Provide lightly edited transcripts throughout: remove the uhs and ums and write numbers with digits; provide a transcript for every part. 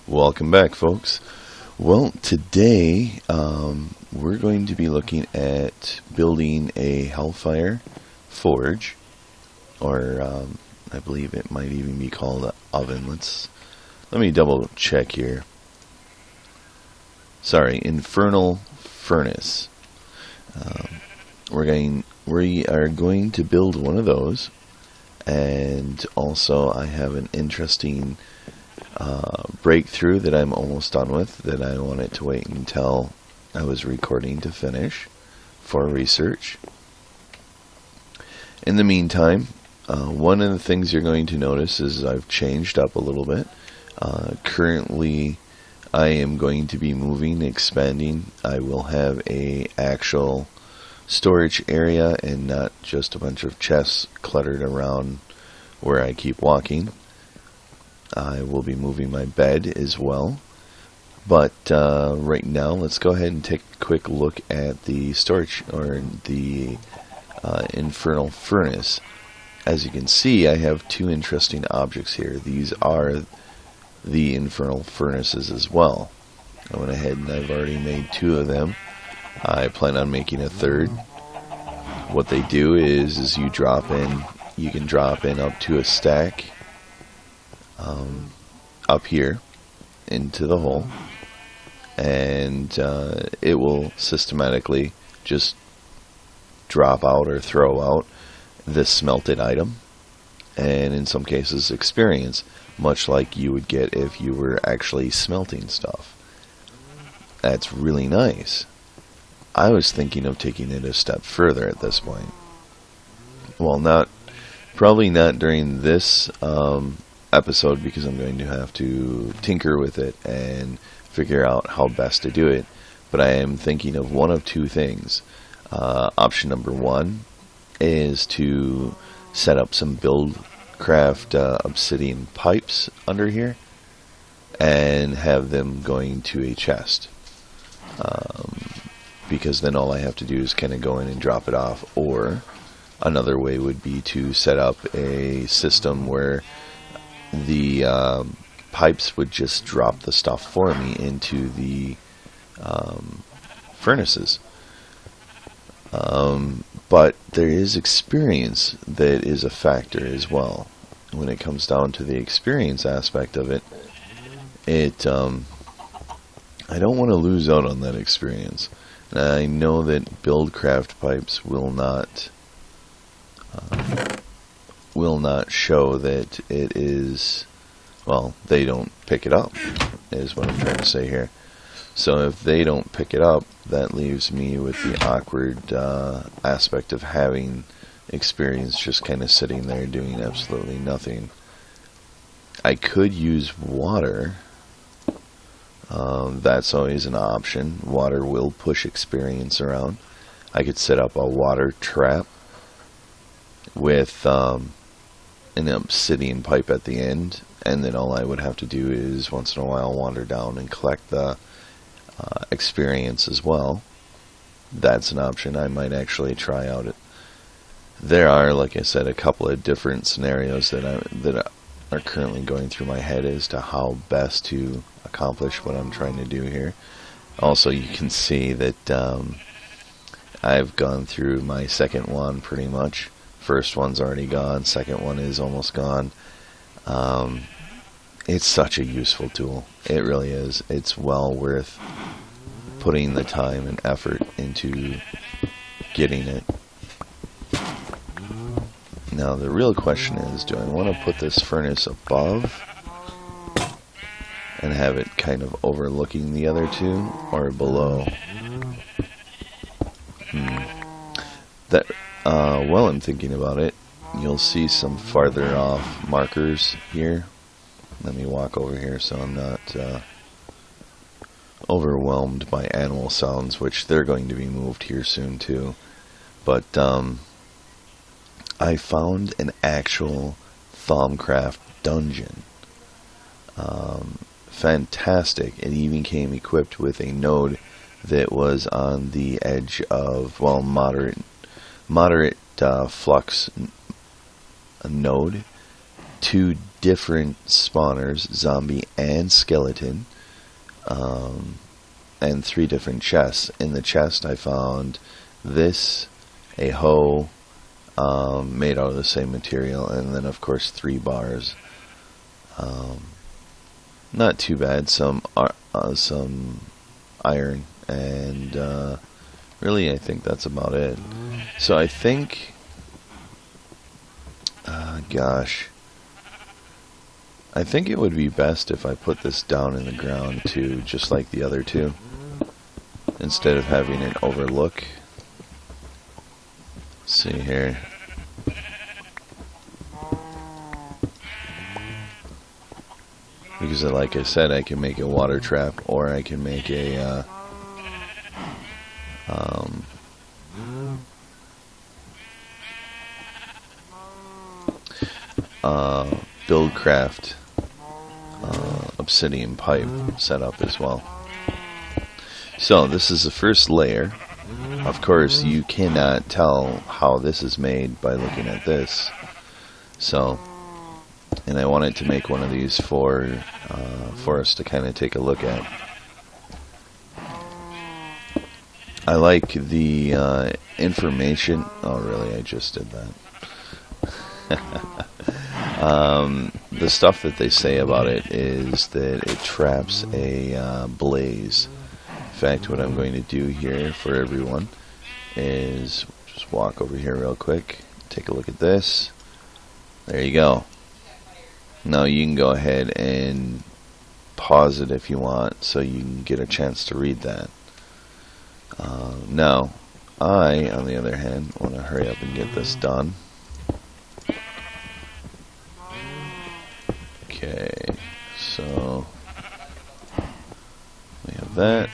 Welcome back, folks. Well, today we're going to be looking at building a Hellfire forge, or I believe it might even be called an oven. Let me double check here. Sorry, infernal furnace. We are going to build one of those, and also I have an interesting breakthrough that I'm almost done with that I wanted to wait until I was recording to finish for research. In the meantime, one of the things you're going to notice is I've changed up a little bit. Currently, I am going to be moving, expanding. I will have a actual storage area and not just a bunch of chests cluttered around where I keep walking. I will be moving my bed as well. But right now, let's go ahead and take a quick look at the storage, or the infernal furnace. As you can see, I have two interesting objects here. These are the infernal furnaces as well. I went ahead and I've already made two of them. I plan on making a third. What they do is you can drop in up to a stack up here into the hole, and it will systematically just drop out or throw out this smelted item, and in some cases experience, much like you would get if you were actually smelting stuff. That's really nice. I was thinking of taking it a step further at this point. Well, probably not during this episode, because I'm going to have to tinker with it and figure out how best to do it. But I am thinking of one of two things. Option number one is to set up some Buildcraft obsidian pipes under here and have them going to a chest. Because then all I have to do is kind of go in and drop it off. Or another way would be to set up a system where the pipes would just drop the stuff for me into the furnaces. But there is experience that is a factor as well. When it comes down to the experience aspect of it, I don't want to lose out on that experience. And I know that Buildcraft pipes will not show that it is, well, they don't pick it up, is what I'm trying to say here. So if they don't pick it up, that leaves me with the awkward aspect of having experience just kind of sitting there doing absolutely nothing. I could use water. That's always an option. Water will push experience around. I could set up a water trap with an obsidian pipe at the end, and then all I would have to do is once in a while wander down and collect the experience as well. That's an option I might actually try out. There are, like I said, a couple of different scenarios that are currently going through my head as to how best to accomplish what I'm trying to do here. Also, you can see that I've gone through my second one pretty much. First one's already gone, second one is almost gone. It's such a useful tool. It really is. It's well worth putting the time and effort into getting it. Now the real question is, do I want to put this furnace above and have it kind of overlooking the other two, or below? While I'm thinking about it, you'll see some farther off markers here. Let me walk over here so I'm not overwhelmed by animal sounds, which they're going to be moved here soon too. But I found an actual Thaumcraft dungeon. Fantastic. It even came equipped with a node that was on the edge of, well, moderate flux node, 2 different spawners, zombie and skeleton, and 3 different chests. In the chest I found this, a hoe made out of the same material, and then of course 3 bars. Not too bad. Some iron, and really I think that's about it. So I think, gosh, I think it would be best if I put this down in the ground too, just like the other 2, instead of having it overlook. Let's see here. Because like I said, I can make a water trap, or I can make a Buildcraft obsidian pipe setup as well. So this is the first layer. Of course, you cannot tell how this is made by looking at this. So, and I wanted to make one of these for us to kind of take a look at. I like the information. Oh, really? I just did that. The stuff that they say about it is that it traps a blaze. In fact, what I'm going to do here for everyone is just walk over here real quick, take a look at this. There you go. Now you can go ahead and pause it if you want, so you can get a chance to read that. Now, I, on the other hand, want to hurry up and get this done. Okay, so we have that.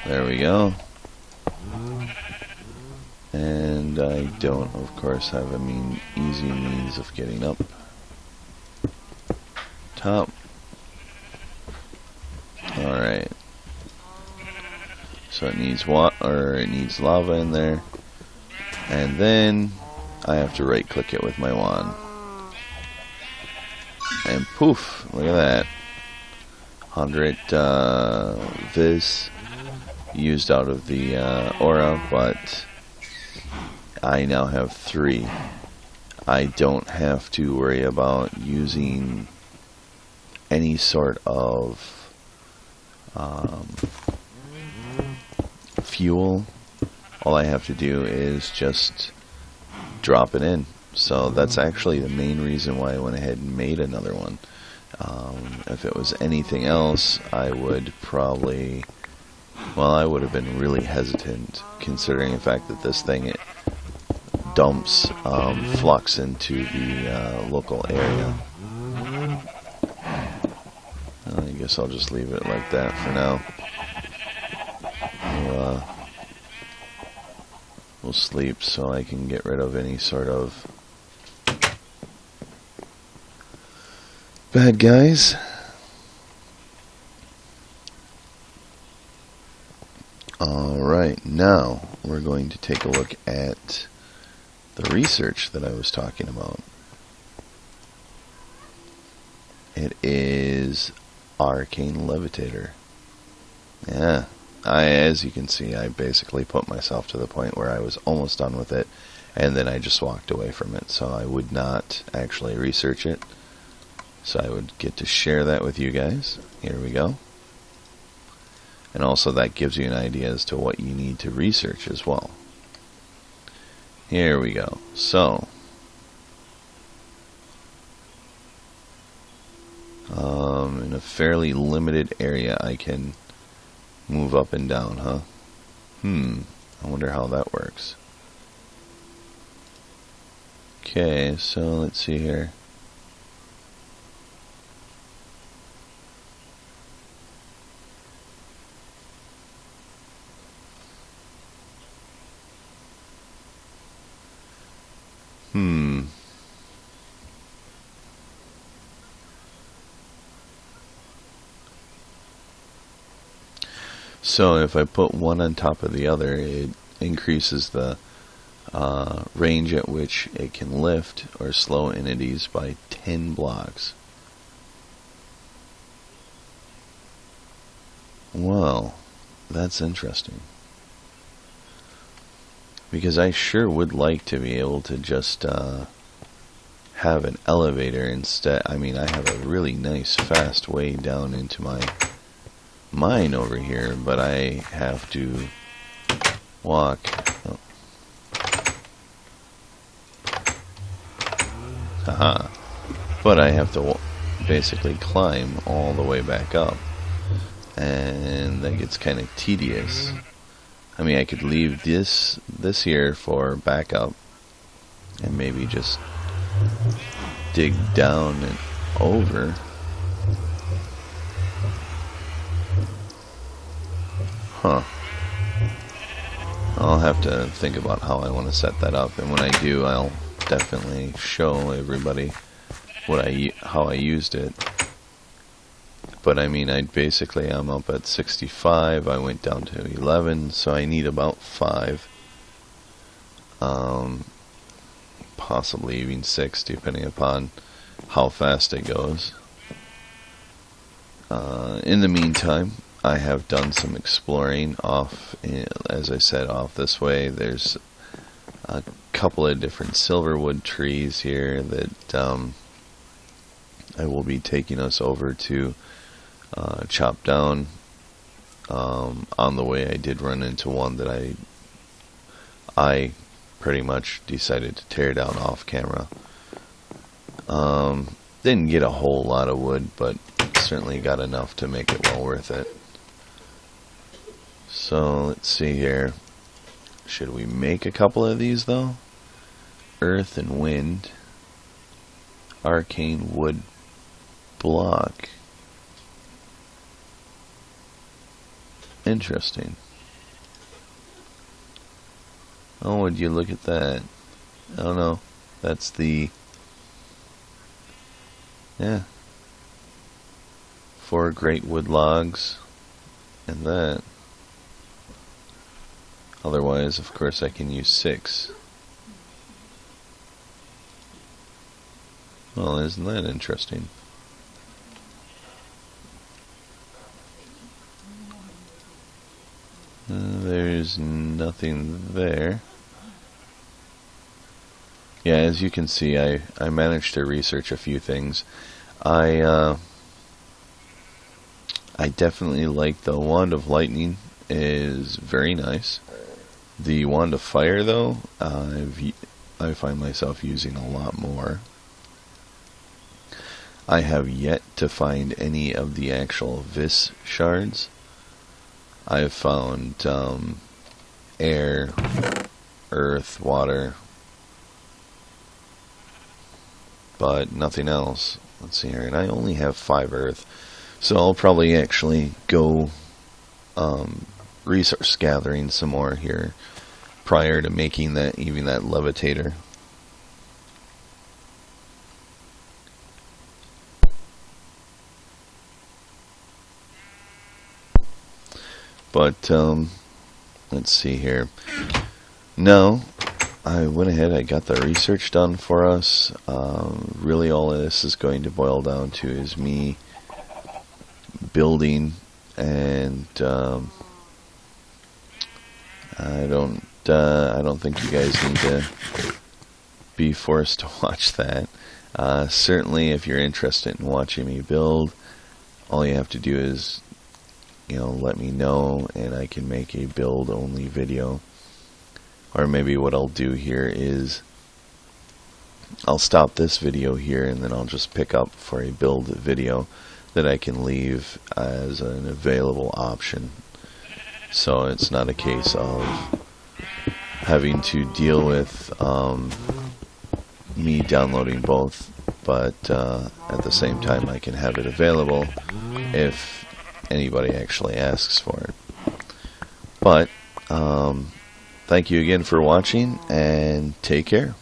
There we go. And I don't, of course, have a easy means of getting up top. Alright. So it needs it needs lava in there. And then I have to right click it with my wand. And poof, look at that. 100 Viz used out of the aura, but I now have 3. I don't have to worry about using any sort of fuel. All I have to do is just drop it in. So that's actually the main reason why I went ahead and made another one. If it was anything else, I would probably, well, I would have been really hesitant, considering the fact that this thing, it dumps flux into the local area. I guess I'll just leave it like that for now. We'll sleep so I can get rid of any sort of bad guys. Alright, now we're going to take a look at the research that I was talking about. It is Arcane Levitator. Yeah, as you can see, I basically put myself to the point where I was almost done with it, and then I just walked away from it, so I would not actually research it. So I would get to share that with you guys. Here we go. And also that gives you an idea as to what you need to research as well. Here we go. So, in a fairly limited area I can move up and down, huh? I wonder how that works. Okay, so let's see here. So if I put one on top of the other, it increases the range at which it can lift or slow entities by 10 blocks. Well, that's interesting. Because I sure would like to be able to just have an elevator instead. I mean, I have a really nice fast way down into my mine over here, but I have to walk. Oh. Haha. But I have to basically climb all the way back up. And that gets kind of tedious. I mean, I could leave this here for backup and maybe just dig down and over. Huh. I'll have to think about how I want to set that up, and when I do, I'll definitely show everybody how I used it. But I mean, I'm up at 65, I went down to 11, so I need about 5. Possibly even 6, depending upon how fast it goes. In the meantime, I have done some exploring off, as I said, off this way. There's a couple of different silverwood trees here that I will be taking us over to chop down. On the way, I did run into one that I pretty much decided to tear down off camera. Didn't get a whole lot of wood, but certainly got enough to make it well worth it. So let's see here. Should we make a couple of these though? Earth and wind. Arcane wood block. Interesting. Oh, would you look at that? Oh no, that's the... Yeah. 4 great wood logs. And that. Otherwise, of course, I can use 6. Well, isn't that interesting? There's nothing there. Yeah, as you can see, I managed to research a few things. I definitely like the Wand of Lightning. It is very nice. The Wand of Fire, though, I find myself using a lot more. I have yet to find any of the actual Vis shards. I've found air, earth, water, but nothing else. Let's see here, and I only have 5 earth, so I'll probably actually go resource gathering some more here prior to making that levitator. But let's see here. No, I went ahead, I got the research done for us. Really all of this is going to boil down to is me building, and I don't think you guys need to be forced to watch that. Certainly if you're interested in watching me build, all you have to do is let me know, and I can make a build only video. Or maybe what I'll do here is I'll stop this video here, and then I'll just pick up for a build video that I can leave as an available option. So it's not a case of having to deal with me downloading both, but at the same time I can have it available if anybody actually asks for it. But thank you again for watching, and take care.